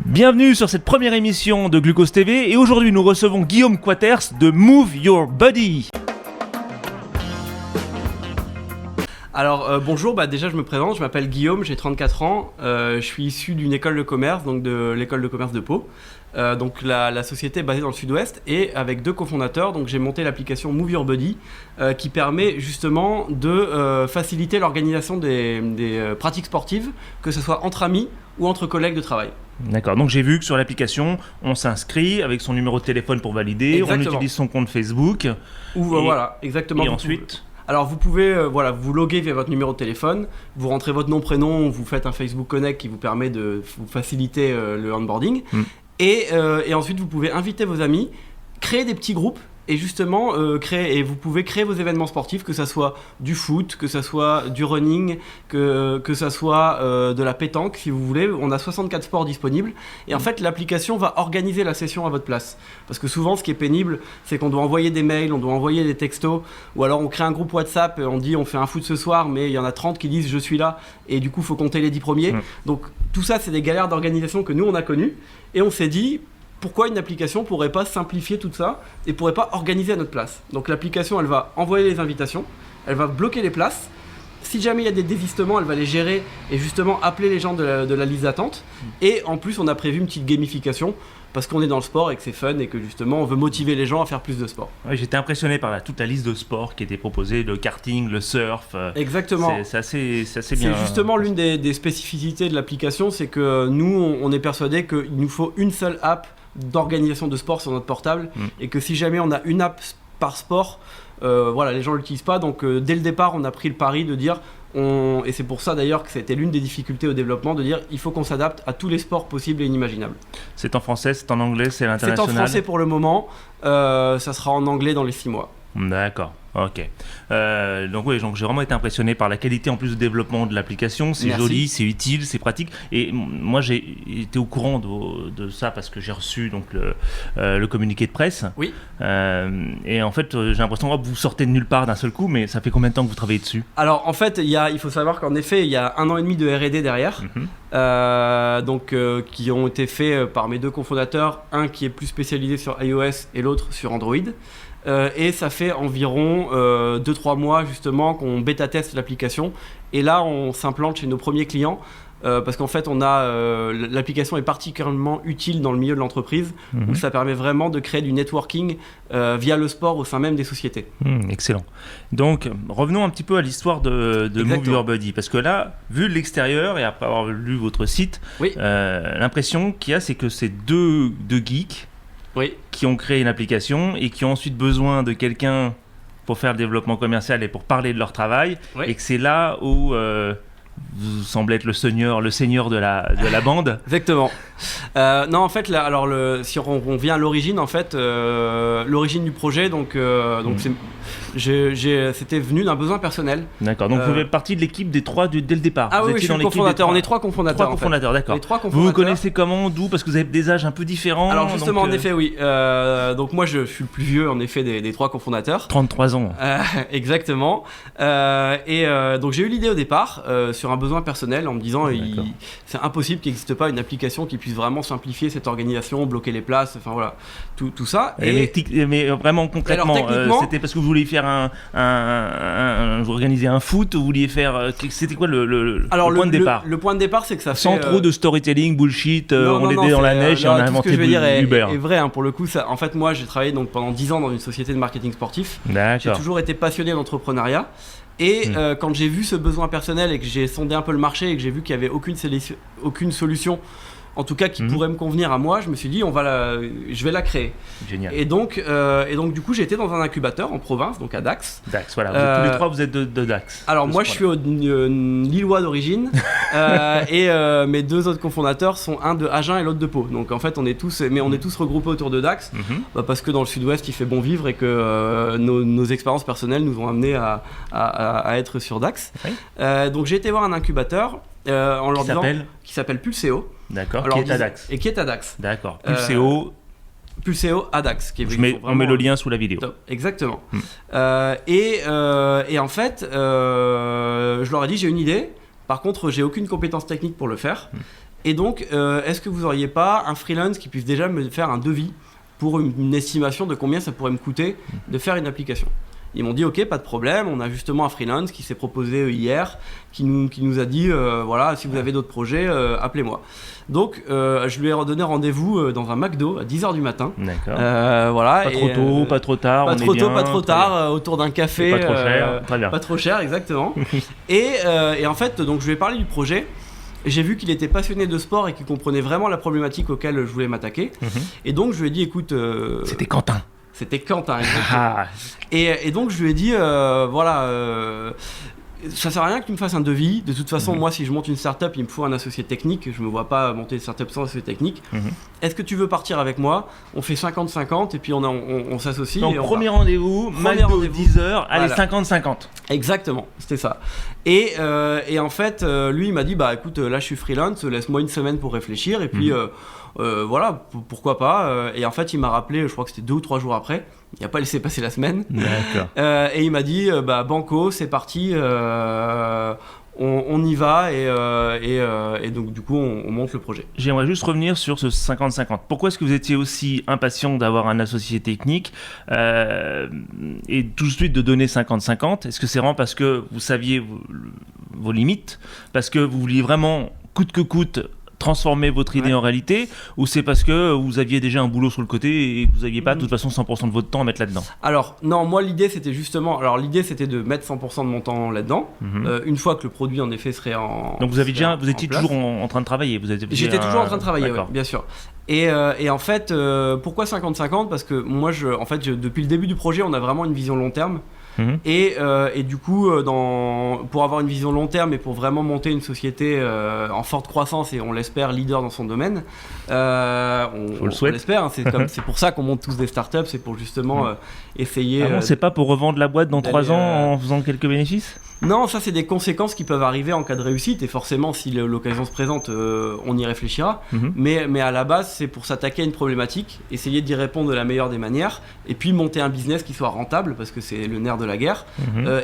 Bienvenue sur cette première émission de Glucose TV et aujourd'hui nous recevons Guillaume Quaters de Move Your Body. Alors bonjour, déjà je me présente, je m'appelle Guillaume, j'ai 34 ans, je suis issu d'une école de commerce, donc de l'école de commerce de Pau. Donc la société est basée dans le sud-ouest et avec deux cofondateurs, donc j'ai monté l'application Move Your Body qui permet justement de faciliter l'organisation des pratiques sportives, que ce soit entre amis ou entre collègues de travail. D'accord, donc j'ai vu que sur l'application, on s'inscrit avec son numéro de téléphone pour valider, Exactement. on utilise son compte Facebook. Voilà, exactement. Et ensuite Alors vous pouvez vous loguer via votre numéro de téléphone, vous rentrez votre nom, prénom, vous faites un Facebook Connect qui vous permet de vous faciliter le onboarding. Et ensuite vous pouvez inviter vos amis, créer des petits groupes et justement vous pouvez créer vos événements sportifs, que ça soit du foot, que ça soit du running, que ça soit de la pétanque si vous voulez. On a 64 sports disponibles et en fait l'application va organiser la session à votre place. Parce que souvent ce qui est pénible, c'est qu'on doit envoyer des mails, on doit envoyer des textos ou alors on crée un groupe WhatsApp, on dit on fait un foot ce soir mais il y en a 30 qui disent je suis là et du coup il faut compter les 10 premiers. Donc tout ça c'est des galères d'organisation que nous on a connues et on s'est dit pourquoi une application pourrait pas simplifier tout ça et pourrait pas organiser à notre place. Donc l'application elle va envoyer les invitations, elle va bloquer les places. Si jamais il y a des désistements, elle va les gérer et justement appeler les gens de la liste d'attente. Et en plus on a prévu une petite gamification parce qu'on est dans le sport et que c'est fun et que justement on veut motiver les gens à faire plus de sport. Ouais, j'étais impressionné par toute la liste de sports qui était proposée, le karting, le surf. Exactement. C'est assez bien. C'est justement l'une des spécificités de l'application, c'est que nous on est persuadé qu'il nous faut une seule app d'organisation de sport sur notre portable et que si jamais on a une app par sport, les gens ne l'utilisent pas. Donc dès le départ on a pris le pari de dire et c'est pour ça d'ailleurs que c'était l'une des difficultés au développement, de dire il faut qu'on s'adapte à tous les sports possibles et inimaginables. C'est en français, c'est en anglais, c'est à l'international? C'est en français pour le moment, ça sera en anglais dans les 6 mois. D'accord, ok. Donc j'ai vraiment été impressionné par la qualité en plus de développement de l'application. C'est Merci. joli, c'est utile, c'est pratique. Et moi j'ai été au courant de ça parce que j'ai reçu donc le communiqué de presse. Oui. Et en fait j'ai l'impression que vous sortez de nulle part d'un seul coup, mais ça fait combien de temps que vous travaillez dessus? Alors en fait il faut savoir qu'en effet il y a 1 an et demi de R&D derrière, qui ont été faits par mes deux cofondateurs, un qui est plus spécialisé sur iOS et l'autre sur Android. Et ça fait environ 2-3 mois justement qu'on bêta-teste l'application et là on s'implante chez nos premiers clients parce qu'en fait l'application est particulièrement utile dans le milieu de l'entreprise où ça permet vraiment de créer du networking via le sport au sein même des sociétés. Excellent. Donc revenons un petit peu à l'histoire de Move Your Body parce que là, vu de l'extérieur et après avoir lu votre site, l'impression qu'il y a c'est que c'est deux geeks qui ont créé une application et qui ont ensuite besoin de quelqu'un pour faire le développement commercial et pour parler de leur travail, et que c'est là où vous semblez être le seigneur de la bande. Exactement. Non, en fait, si on vient à l'origine, en fait, l'origine du projet, c'était venu d'un besoin personnel. D'accord. Donc vous faites partie de l'équipe des trois dès le départ. Ah oui, je suis le cofondateur. On est 3 cofondateurs. 3 cofondateurs, d'accord. Les 3 vous connaissez comment, d'où? Parce que vous avez des âges un peu différents. Alors justement, en effet, oui. Donc moi, je suis le plus vieux, en effet, des 3 cofondateurs. 33 ans. Exactement. Donc j'ai eu l'idée au départ sur un besoin personnel en me disant c'est impossible qu'il n'existe pas une application qui puisse vraiment simplifier cette organisation, bloquer les places, enfin voilà, tout ça. Mais vraiment concrètement, c'était parce que vous vouliez faire vous organiser un foot, vous vouliez faire, c'était quoi le point de départ? Le point de départ, c'est que ça sans fait trop de storytelling, bullshit, on était dans la neige et on a inventé Uber. Est vrai, pour le coup. En fait, moi, j'ai travaillé pendant 10 ans dans une société de marketing sportif. D'accord. J'ai toujours été passionné d'entrepreneuriat. Et quand j'ai vu ce besoin personnel et que j'ai sondé un peu le marché et que j'ai vu qu'il n'y avait aucune solution, en tout cas qui pourrait me convenir à moi, je me suis dit je vais la créer. Génial. Et donc du coup j'ai été dans un incubateur en province, donc à Dax. Dax, voilà. Tous les 3 vous êtes de Dax. Alors moi je suis Lillois d'origine et mes 2 autres cofondateurs sont un de Agen et l'autre de Pau. Donc en fait on est tous regroupés autour de Dax parce que dans le sud-ouest il fait bon vivre et que nos expériences personnelles nous ont amenés à être sur Dax. Oui. Donc j'ai été voir un incubateur en leur disant qui s'appelle Pulseo. D'accord. Qui est à Dax. Et qui est à Dax. D'accord. Pulseo à Dax. On met le lien sous la vidéo. Top. Exactement. Et en fait, je leur ai dit j'ai une idée. Par contre, j'ai aucune compétence technique pour le faire. Et donc, est-ce que vous auriez pas un freelance qui puisse déjà me faire un devis pour une estimation de combien ça pourrait me coûter de faire une application ? Ils m'ont dit ok, pas de problème, on a justement un freelance qui s'est proposé hier, qui nous a dit voilà, si vous avez d'autres projets, appelez-moi. Donc je lui ai redonné rendez-vous dans un McDo à 10h du matin. D'accord. Voilà, pas trop tôt, pas trop tard. Pas trop tôt, pas trop tard, autour d'un café. Et pas trop cher, très bien. Pas trop cher, exactement. et en fait, donc je lui ai parlé du projet. J'ai vu qu'il était passionné de sport et qu'il comprenait vraiment la problématique auquel je voulais m'attaquer. Et donc je lui ai dit écoute... C'était Quentin. C'était Quentin, exactement. Et donc je lui ai dit, voilà, ça sert à rien que tu me fasses un devis. De toute façon, moi, si je monte une startup, il me faut un associé technique. Je me vois pas monter une startup sans associé technique. Est-ce que tu veux partir avec moi ? On fait 50-50 et puis on s'associe. Donc, et premier rendez-vous, McDo 10h, allez, voilà. 50-50. Exactement, c'était ça. Et en fait, lui, il m'a dit, bah écoute, là, je suis freelance, laisse-moi une semaine pour réfléchir. Et puis, voilà, pourquoi pas. Et en fait, il m'a rappelé, je crois que c'était 2 ou 3 jours après. Il n'a pas laissé passer la semaine. D'accord. Et il m'a dit, bah banco, c'est parti, on y va. Et donc du coup, on monte le projet. J'aimerais juste revenir sur ce 50-50. Pourquoi est-ce que vous étiez aussi impatient d'avoir un associé technique et tout de suite de donner 50-50 ? Est-ce que c'est vraiment parce que vous saviez vos limites ? Parce que vous vouliez vraiment, coûte que coûte, transformer votre idée en réalité, ou c'est parce que vous aviez déjà un boulot sur le côté et que vous n'aviez pas de toute façon 100% de votre temps à mettre là-dedans ? Alors non, moi l'idée c'était justement, c'était de mettre 100% de mon temps là-dedans, une fois que le produit en effet serait en... Donc vous étiez toujours en train de travailler, J'étais toujours en train de travailler, ouais, bien sûr. Et en fait, pourquoi 50-50 ? Parce que moi, depuis le début du projet, on a vraiment une vision long terme. Et du coup, pour avoir une vision long terme et pour vraiment monter une société en forte croissance et on l'espère leader dans son domaine, on l'espère, hein, c'est pour ça qu'on monte tous des startups, c'est pour justement essayer... Ah bon, c'est pas pour revendre la boîte dans 3 ans en faisant quelques bénéfices ? Non, ça c'est des conséquences qui peuvent arriver en cas de réussite et forcément si l'occasion se présente, on y réfléchira. Mais à la base, c'est pour s'attaquer à une problématique, essayer d'y répondre de la meilleure des manières et puis monter un business qui soit rentable parce que c'est le nerf de la guerre.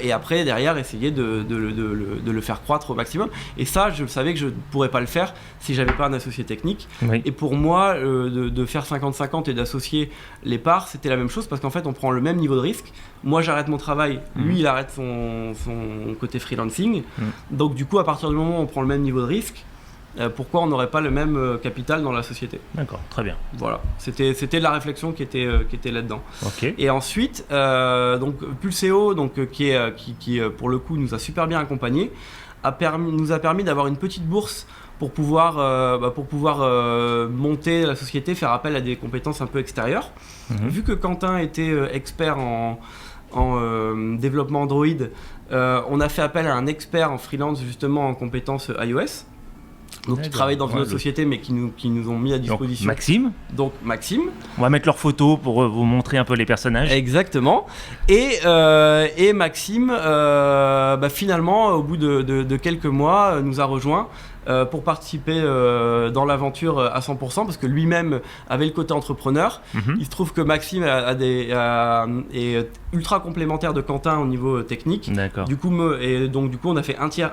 Et après, derrière, essayer de le faire croître au maximum. Et ça, je savais que je ne pourrais pas le faire si j'avais pas un associé technique. Oui. Et pour moi, de faire 50-50 et d'associer les parts, c'était la même chose parce qu'en fait, on prend le même niveau de risque. Moi, j'arrête mon travail, lui, il arrête son côté freelancing. Donc du coup, à partir du moment où on prend le même niveau de risque, pourquoi on n'aurait pas le même capital dans la société ? D'accord, très bien. Voilà, c'était la réflexion qui était là-dedans. Okay. Et ensuite, donc Pulseo, qui pour le coup nous a super bien accompagnés, nous a permis d'avoir une petite bourse pour pouvoir monter la société, faire appel à des compétences un peu extérieures. Vu que Quentin était expert en développement Android, on a fait appel à un expert en freelance justement en compétences iOS. Donc qui travaillent dans une autre société mais qui nous ont mis à disposition. Donc Maxime. On va mettre leurs photos pour vous montrer un peu les personnages. Exactement. Et Maxime, finalement, au bout de quelques mois, nous a rejoints. Pour participer dans l'aventure à 100% parce que lui-même avait le côté entrepreneur. Il se trouve que Maxime est ultra complémentaire de Quentin au niveau technique. D'accord. Du coup, on a fait un tiers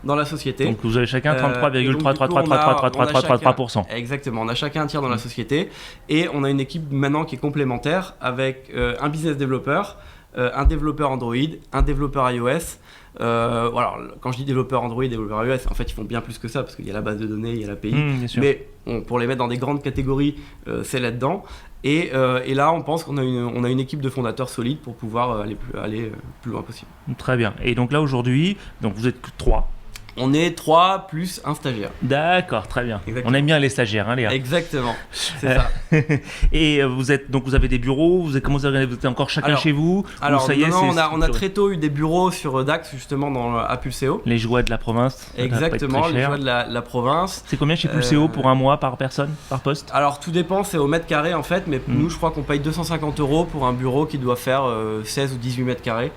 dans la société. Donc vous avez chacun 33,3333333%. Exactement, on a chacun un tiers dans la société et on a une équipe maintenant qui est complémentaire avec un business développeur, un développeur Android, un développeur iOS. Voilà, quand je dis développeur Android, développeur iOS, en fait ils font bien plus que ça parce qu'il y a la base de données, il y a l'API, mais pour les mettre dans des grandes catégories, c'est là-dedans. Et là, on pense qu'on a une équipe de fondateurs solides pour pouvoir aller plus loin possible. Très bien. Et donc là aujourd'hui, vous êtes 3. On est 3 plus un stagiaire. D'accord, très bien. Exactement. On aime bien les stagiaires, hein, Léa. Exactement, c'est ça. Et vous avez des bureaux, vous êtes encore chacun chez vous? Alors, on a très tôt eu des bureaux sur Dax, justement, à Pulseo. Les joies de la province. Exactement, les joies de la province. C'est combien chez Pulseo pour un mois par personne, par poste? Alors, tout dépend, c'est au mètre carré en fait, mais nous, je crois qu'on paye 250 € pour un bureau qui doit faire 16 ou 18 mètres carrés.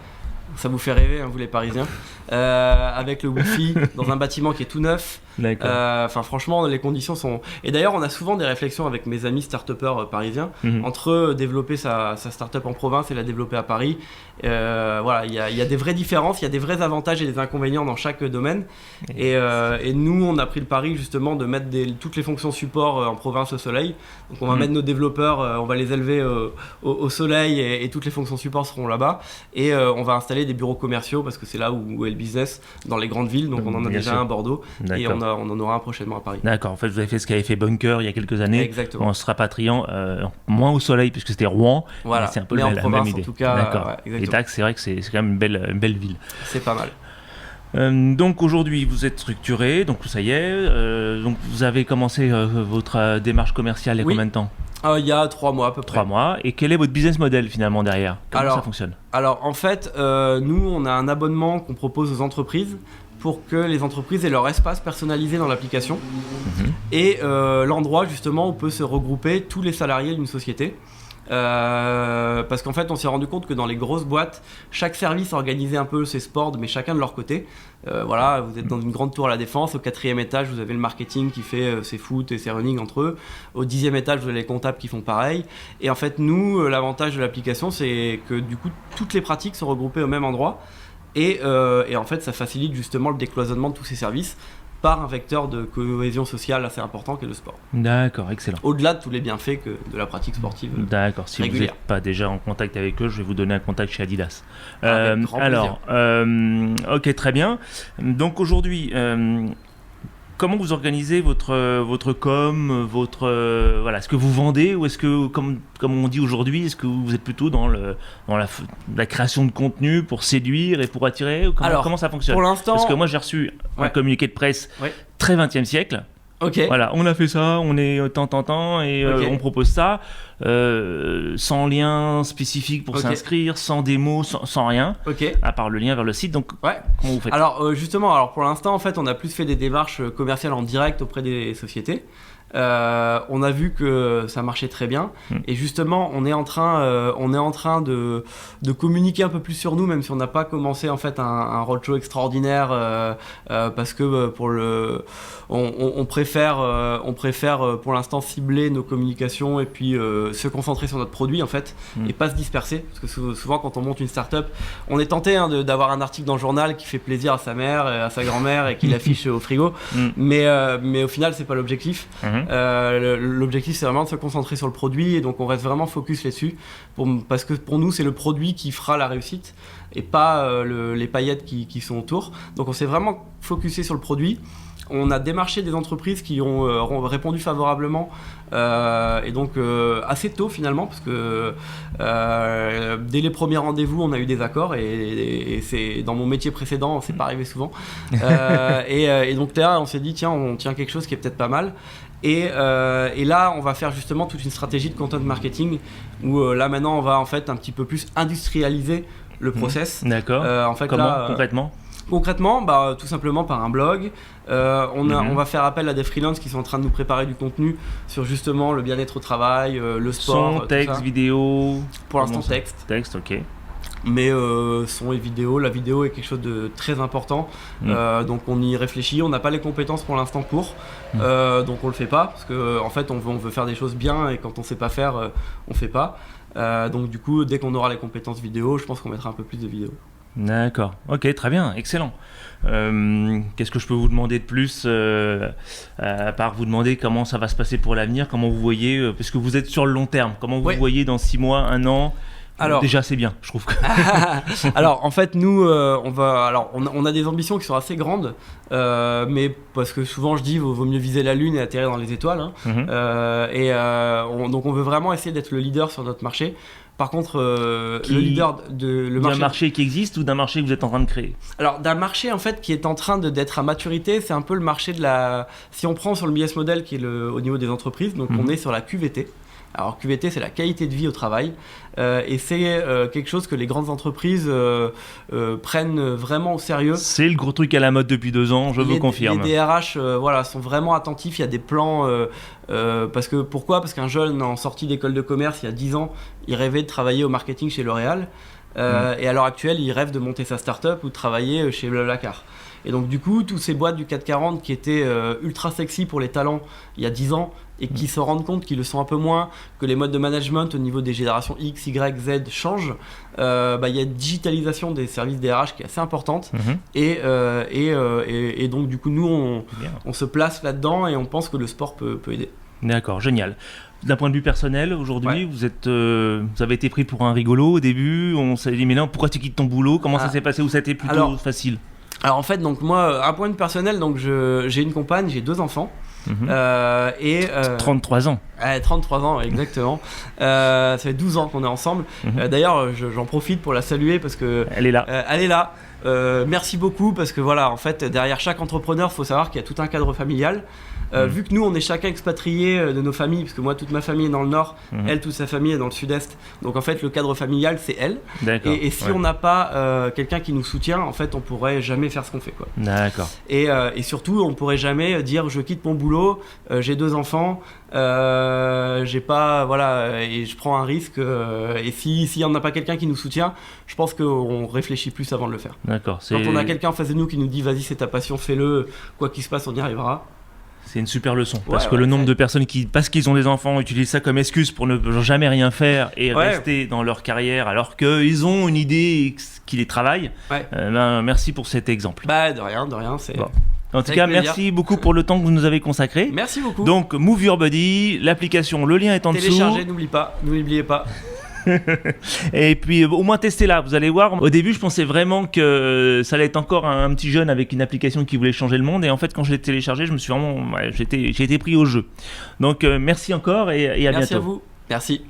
Ça vous fait rêver, hein, vous les Parisiens. Avec le Wi-Fi dans un bâtiment qui est tout neuf, Enfin, franchement, les conditions sont. Et d'ailleurs, on a souvent des réflexions avec mes amis start-upers parisiens entre développer sa start-up en province et la développer à Paris. Voilà, il y a des vraies différences, il y a des vrais avantages et des inconvénients dans chaque domaine. Et nous, on a pris le pari justement de mettre toutes les fonctions support en province au soleil. Donc, on va mettre nos développeurs, on va les élever au soleil et toutes les fonctions support seront là-bas. Et on va installer des bureaux commerciaux parce que c'est là où est le business dans les grandes villes. Donc, on en a déjà un à Bordeaux et on en aura un prochainement à Paris. D'accord. En fait, vous avez fait ce qu'avait fait Bunker il y a quelques années. Exactement. En se rapatriant moins au soleil puisque c'était Rouen. Voilà. C'est un peu mais la en province, même idée. En tout cas. D'accord. Et Dax, c'est vrai que c'est quand même une belle ville. C'est pas mal. Donc aujourd'hui vous êtes structuré, donc ça y est, donc vous avez commencé votre démarche commerciale il y a combien de temps ? Il y a 3 mois à peu près. 3 mois, et quel est votre business model finalement derrière ? Comment ça fonctionne ? Alors en fait, nous on a un abonnement qu'on propose aux entreprises pour que les entreprises aient leur espace personnalisé dans l'application et l'endroit justement où peut se regrouper tous les salariés d'une société. Parce qu'en fait on s'est rendu compte que dans les grosses boîtes chaque service organisait un peu ses sports mais chacun de leur côté. Voilà, vous êtes dans une grande tour à la Défense, au 4e étage vous avez le marketing qui fait ses foot et ses running entre eux, au 10e étage vous avez les comptables qui font pareil, et en fait nous l'avantage de l'application c'est que du coup toutes les pratiques sont regroupées au même endroit et en fait ça facilite justement le décloisonnement de tous ces services par un vecteur de cohésion sociale assez important qu'est le sport. D'accord, excellent. Au-delà de tous les bienfaits de la pratique sportive. D'accord, si régulière. Vous n'êtes pas déjà en contact avec eux, je vais vous donner un contact chez Adidas. Avec grand plaisir. Ok, très bien. Donc aujourd'hui, comment vous organisez votre com, voilà, est-ce que vous vendez ou est-ce que, comme on dit aujourd'hui, est-ce que vous êtes plutôt dans la création de contenu pour séduire et pour attirer ? Comment ça fonctionne ? Pour l'instant, parce que moi j'ai reçu un communiqué de presse très 20e siècle. Ok. Voilà, on a fait ça, on est tant et on propose ça, sans lien spécifique pour s'inscrire, sans démo, sans rien, à part le lien vers le site. Donc, comment vous faites ? Alors justement, pour l'instant, en fait, on a plus fait des démarches commerciales en direct auprès des sociétés. On a vu que ça marchait très bien et justement on est en train de communiquer un peu plus sur nous, même si on n'a pas commencé en fait un roadshow extraordinaire parce que on préfère pour l'instant cibler nos communications et puis se concentrer sur notre produit en fait et pas se disperser, parce que souvent quand on monte une start-up on est tenté d'avoir un article dans le journal qui fait plaisir à sa mère, à sa grand-mère et qui l'affiche au frigo, mais au final c'est pas l'objectif. L'objectif c'est vraiment de se concentrer sur le produit et donc on reste vraiment focus là-dessus parce que pour nous c'est le produit qui fera la réussite et pas les paillettes qui sont autour. Donc on s'est vraiment focusé sur le produit. On a démarché des entreprises qui ont répondu favorablement et donc assez tôt finalement parce que dès les premiers rendez-vous on a eu des accords et c'est dans mon métier précédent c'est pas arrivé souvent et donc là on s'est dit tiens on tient quelque chose qui est peut-être pas mal. Et là on va faire justement toute une stratégie de content marketing où là maintenant on va en fait un petit peu plus industrialiser le process. D'accord. En fait, comment là, concrètement, tout simplement par un blog. On va faire appel à des freelances qui sont en train de nous préparer du contenu sur justement le bien-être au travail, le sport. Son, texte, vidéo. Pour l'instant texte. Texte, ok. Mais son et vidéo, la vidéo est quelque chose de très important, donc on y réfléchit, on n'a pas les compétences pour l'instant pour, donc on le fait pas, parce que en fait on veut faire des choses bien et quand on sait pas faire, on fait pas, donc du coup dès qu'on aura les compétences vidéo, je pense qu'on mettra un peu plus de vidéos. D'accord, ok, très bien, excellent. Qu'est-ce que je peux vous demander de plus à part vous demander comment ça va se passer pour l'avenir, comment vous voyez, parce que vous êtes sur le long terme, comment vous voyez dans 6 mois, 1 an? Alors, déjà c'est bien, je trouve. Alors en fait nous on a des ambitions qui sont assez grandes, mais parce que souvent je dis vaut mieux viser la lune et atterrir dans les étoiles, donc on veut vraiment essayer d'être le leader sur notre marché. Par contre, le leader le marché... D'un marché qui existe ou d'un marché que vous êtes en train de créer? Alors d'un marché en fait qui est en train d'être à maturité, c'est un peu le marché de la... Si on prend sur le business model qui est au niveau des entreprises, donc on est sur la QVT. Alors QVT c'est la qualité de vie au travail et c'est quelque chose que les grandes entreprises prennent vraiment au sérieux. C'est le gros truc à la mode depuis 2 ans, je vous confirme. Les DRH sont vraiment attentifs, il y a des plans pourquoi ? Parce qu'un jeune en sortie d'école de commerce il y a 10 ans, il rêvait de travailler au marketing chez L'Oréal et à l'heure actuelle il rêve de monter sa start-up ou de travailler chez Blablacar. Et donc du coup, toutes ces boîtes du 440 qui étaient ultra sexy pour les talents il y a 10 ans, et qui se rendent compte qu'ils le sont un peu moins, que les modes de management au niveau des générations X, Y, Z changent, il y a une digitalisation des services DRH qui est assez importante, et donc du coup nous on se place là-dedans et on pense que le sport peut aider. D'accord, génial. D'un point de vue personnel, aujourd'hui, vous avez été pris pour un rigolo au début, on s'est dit mais non, pourquoi tu quittes ton boulot, comment ça s'est passé, ou ça a été plutôt facile? Alors en fait, donc moi, un point de vue personnel, donc j'ai une compagne, j'ai 2 enfants. 33 ans. 33 ans, exactement. Ça fait 12 ans qu'on est ensemble. D'ailleurs, j'en profite pour la saluer parce que elle est là. Elle est là. Merci beaucoup parce que voilà, en fait, derrière chaque entrepreneur, il faut savoir qu'il y a tout un cadre familial. Vu que nous, on est chacun expatriés de nos familles, parce que moi, toute ma famille est dans le nord, elle, toute sa famille est dans le sud-est. Donc en fait, le cadre familial, c'est elle. Et si on n'a pas quelqu'un qui nous soutient, en fait, on pourrait jamais faire ce qu'on fait, quoi. D'accord. Et surtout, on pourrait jamais dire je quitte mon boulot, j'ai 2 enfants, j'ai pas, voilà, et je prends un risque. Et s'il y en a pas quelqu'un qui nous soutient, je pense qu'on réfléchit plus avant de le faire. D'accord. Quand on a quelqu'un en face de nous qui nous dit vas-y, c'est ta passion, fais-le, quoi qu'il se passe, on y arrivera. C'est une super leçon, parce que le nombre de personnes qui, parce qu'ils ont des enfants, utilisent ça comme excuse pour ne jamais rien faire et rester dans leur carrière, alors qu'ils ont une idée qui les travaille. Merci pour cet exemple. De rien, c'est... Bon. En tout cas, merci beaucoup pour le temps que vous nous avez consacré. Merci beaucoup. Donc, Move Your Body, l'application, le lien est en dessous. Téléchargez, n'oubliez pas. Et puis au moins testez-la, vous allez voir. Au début je pensais vraiment que ça allait être encore un petit jeune avec une application qui voulait changer le monde, et en fait quand je l'ai téléchargé je me suis vraiment j'ai été pris au jeu. Donc merci encore et à bientôt. Merci à vous. Merci.